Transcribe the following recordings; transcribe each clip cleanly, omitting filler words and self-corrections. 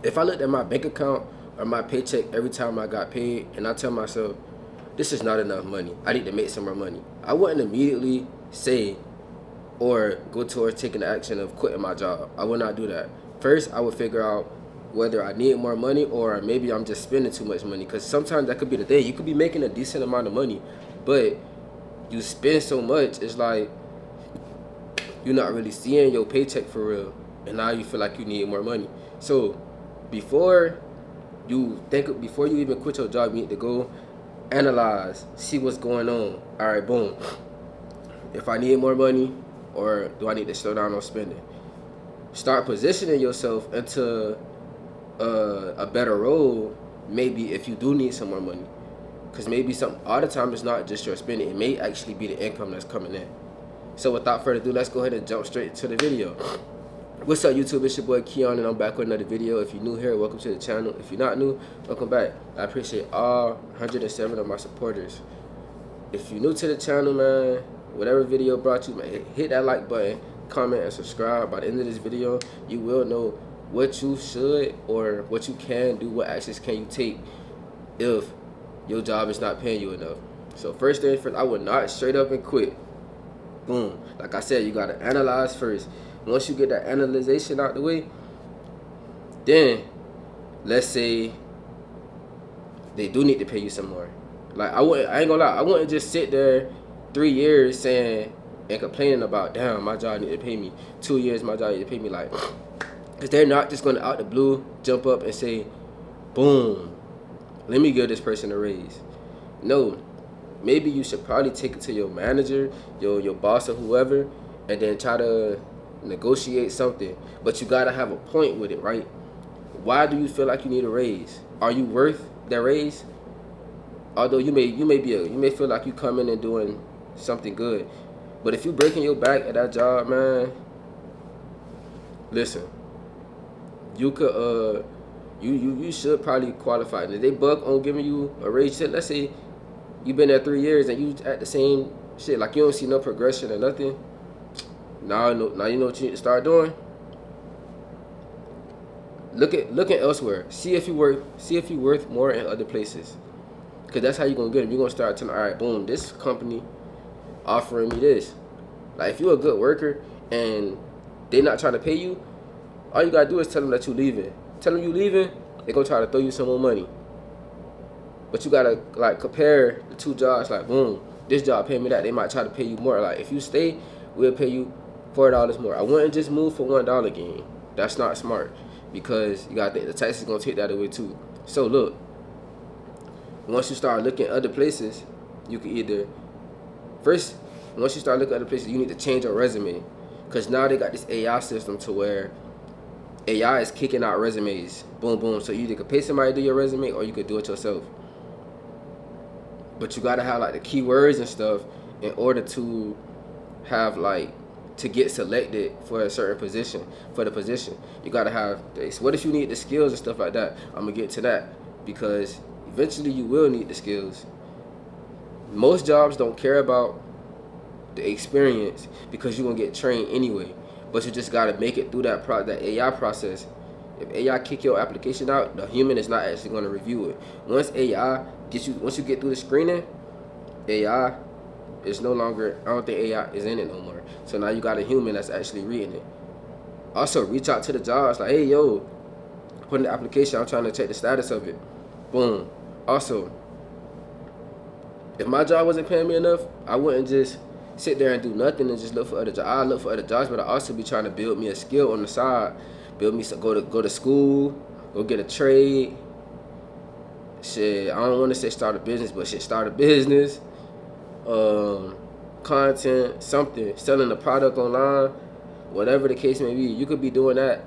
if I looked at my bank account or my paycheck every time I got paid and I tell myself, this is not enough money, I need to make some more money, I wouldn't immediately say or go towards taking the action of quitting my job. I would not do that. First, I would figure out whether I need more money or maybe I'm just spending too much money. Because sometimes that could be the thing. You could be making a decent amount of money, but you spend so much, it's like you're not really seeing your paycheck for real. And now you feel like you need more money. So before before you even quit your job, you need to go analyze, see what's going on. All right, boom. If I need more money, or do I need to slow down on spending? Start positioning yourself into a better role, maybe if you do need some more money. Because maybe all the time it's not just your spending, it may actually be the income that's coming in. So without further ado, let's go ahead and jump straight to the video. What's up, YouTube? It's your boy Keon, and I'm back with another video. If you're new here, welcome to the channel. If you're not new, welcome back. I appreciate all 107 of my supporters. If you're new to the channel, man, whatever video brought you, man, hit that like button, comment, and subscribe. By the end of this video, you will know what you should or what you can do, what actions can you take if your job is not paying you enough. So first thing first, I would not straight up and quit. Boom. Like I said, you got to analyze first. Once you get that analyzation out the way, then let's say they do need to pay you some more. Like I ain't gonna lie, I wouldn't just sit there 3 years saying and complaining about, damn, my job need to pay me. 2 years, my job need to pay me. Like, because they're not just gonna out the blue jump up and say, boom, let me give this person a raise. No, maybe you should probably take it to your manager, your boss or whoever, and then try to negotiate something. But you gotta have a point with it, right? Why do you feel like you need a raise? Are you worth that raise? Although you may feel like you come in and doing something good, but if you breaking your back at that job, man, listen, you could you should probably qualify. And if they buck on giving you a raise, let's say you've been there 3 years and you at the same shit, like you don't see no progression or nothing. Now you know what you need to start doing. Looking elsewhere. See if you worth more in other places. Cause that's how you're gonna get them. You're gonna start telling, all right, boom, this company offering me this. Like if you're a good worker and they not trying to pay you, all you gotta do is tell them that you leaving. Tell them you leaving, they gonna try to throw you some more money. But you gotta like compare the two jobs. Like boom, this job pay me that. They might try to pay you more. Like if you stay, we'll pay you $4 more. I wouldn't just move for $1 gain. That's not smart because you gotta think the tax is gonna take that away too. So look. Once you start looking at other places, you can once you start looking at other places, you need to change your resume. Because now they got this AI system to where AI is kicking out resumes. Boom, boom. So you either could pay somebody to do your resume or you could do it yourself. But you got to have like the keywords and stuff in order to have like, to get selected for a certain position, for the position. You got to have this. What if you need the skills and stuff like that? I'm going to get to that because eventually you will need the skills. Most jobs don't care about the experience because you're going to get trained anyway. But you just got to make it through that AI process. If AI kick your application out, the human is not actually going to review it. Once you get through the screening, AI is no longer, I don't think AI is in it no more. So now you got a human that's actually reading it. Also, reach out to the jobs like, hey, yo, put in the application, I'm trying to check the status of it. Boom. Also, if my job wasn't paying me enough, I wouldn't just sit there and do nothing and just look for other jobs. I look for other jobs, but I also be trying to build me a skill on the side. Build me some, go to school, go get a trade. Shit, I don't want to say start a business, but shit, start a business. Content, something, selling a product online, whatever the case may be. You could be doing that.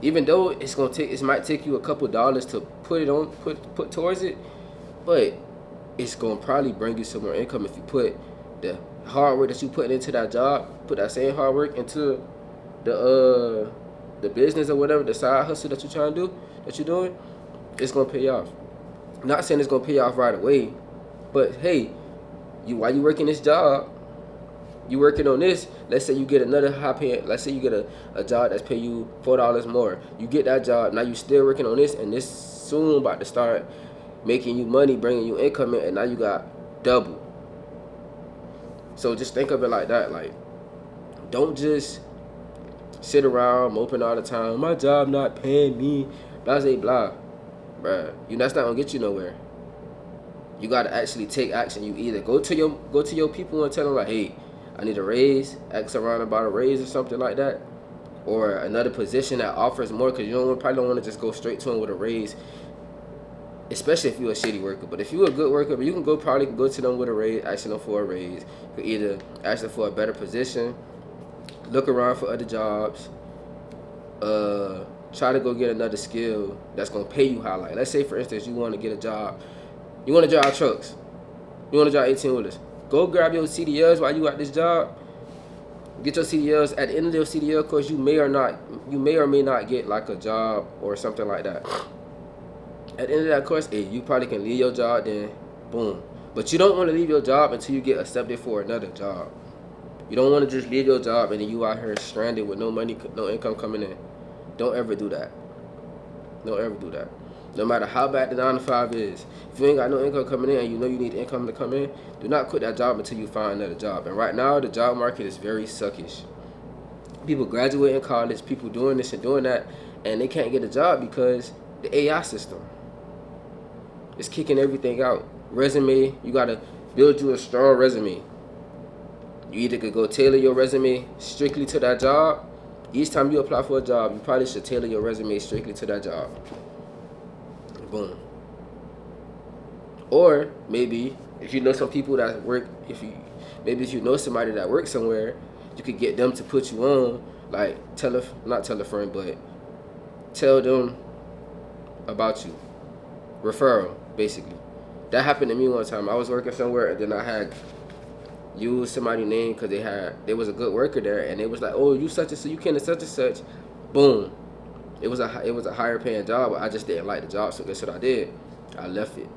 Even though it might take you a couple dollars to put towards it, but it's gonna probably bring you some more income if you put the hard work that you put into that job, put that same hard work into the business or whatever, the side hustle that you're trying to do, that you're doing, it's gonna pay off. I'm not saying it's gonna pay off right away, but hey, while you working this job, You working on this, let's say you get another high pay, let's say you get a job that's pay you $4 more. You get that job, now you still working on this, and this soon about to start making you money, bringing you income in, and now you got double. So just think of it like that. Like, don't just sit around moping all the time. My job not paying me, blah blah blah, bruh. That's not gonna get you nowhere. You gotta actually take action. You either go to your people and tell them like, hey, I need a raise, ask around about a raise or something like that, or another position that offers more, because probably don't want to just go straight to them with a raise, especially if you're a shitty worker. But if you're a good worker, you can probably go to them with a raise, asking them for a raise. You can either ask them for a better position, look around for other jobs, try to go get another skill that's gonna pay you high. Like, let's say for instance you want to get a job, you want to drive trucks, you want to drive 18-wheelers. Go grab your CDLs while you got this job. Get your CDLs. At the end of your CDL course, you may or may not get like a job or something like that. At the end of that course, hey, you probably can leave your job then, boom. But you don't want to leave your job until you get accepted for another job. You don't want to just leave your job and then you out here stranded with no money, no income coming in. Don't ever do that. Don't ever do that. No matter how bad the 9 to 5 is, if you ain't got no income coming in and you know you need income to come in, do not quit that job until you find another job. And right now, the job market is very suckish. People graduate in college, people doing this and doing that, and they can't get a job because the AI system is kicking everything out. Resume, you gotta build you a strong resume. You either could go tailor your resume strictly to that job. Each time you apply for a job, you probably should tailor your resume strictly to that job. Boom. Or maybe if you know some people that work, if you know somebody that works somewhere, you could get them to put you on, like not tell a friend, but tell them about you. Referral, basically. That happened to me one time. I was working somewhere and then I had used somebody's name because there was a good worker there, and they was like, oh, you such and such, you can such and such. Boom. It was a higher paying job, but I just didn't like the job, so guess what I did? I left it.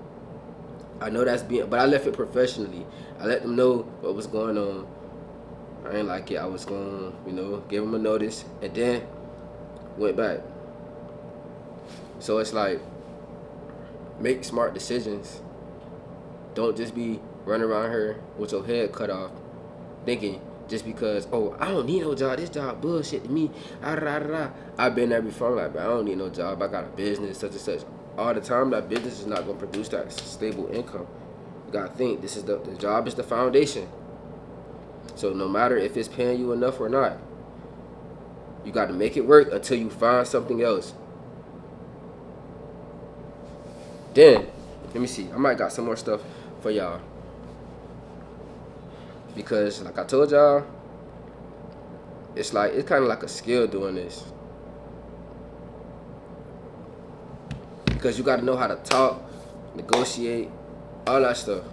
I know but I left it professionally. I let them know what was going on. I ain't like it. I was going to, give them a notice, and then went back. So it's like, make smart decisions. Don't just be running around here with your head cut off, thinking just because, oh, I don't need no job, this job bullshit to me, I've been there before. I'm like, but I don't need no job, I got a business, such and such. All the time, that business is not going to produce that stable income. You got to think, the job is the foundation. So no matter if it's paying you enough or not, you got to make it work until you find something else. Then, let me see, I might got some more stuff for y'all. Because like I told y'all, it's kind of like a skill doing this. Because you got to know how to talk, negotiate, all that stuff.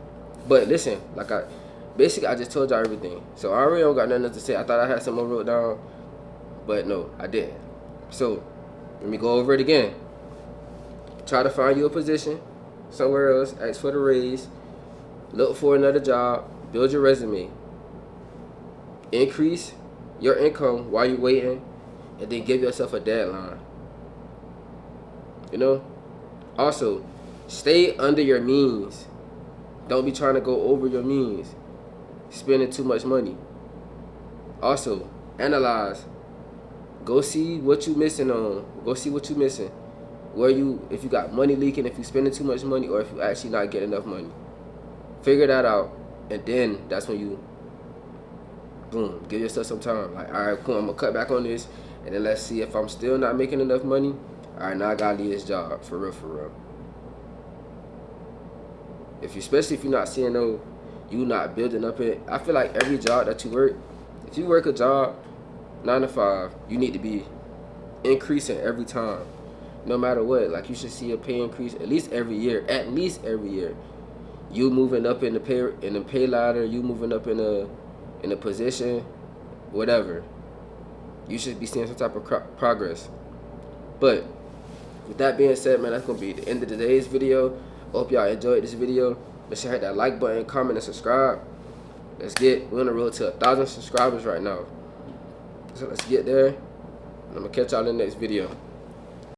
But listen, I just told y'all everything. So I already don't got nothing else to say. I thought I had some more wrote down, but no, I didn't. So let me go over it again. Try to find you a position somewhere else, ask for the raise, look for another job, build your resume, increase your income while you're waiting, and then give yourself a deadline. Also, stay under your means. Don't be trying to go over your means, spending too much money. Also, analyze. Go see what you missing on. Go see what you missing. If you got money leaking, if you spending too much money, or if you actually not getting enough money. Figure that out, and then that's when you, boom, give yourself some time. Like, all right, cool, I'm gonna cut back on this, and then let's see if I'm still not making enough money. All right, now I gotta leave this job for real. Especially if you're not seeing you not building up it. I feel like every job that you work, if you work a job 9 to 5, you need to be increasing every time, no matter what. Like, you should see a pay increase at least every year. You moving up in the pay ladder, you moving up in a position, whatever. You should be seeing some type of progress. But with that being said, man, that's gonna be the end of today's video. Hope y'all enjoyed this video. Make sure you hit that like button, comment, and subscribe. We're on the road to 1,000 subscribers right now. So let's get there. And I'm gonna catch y'all in the next video.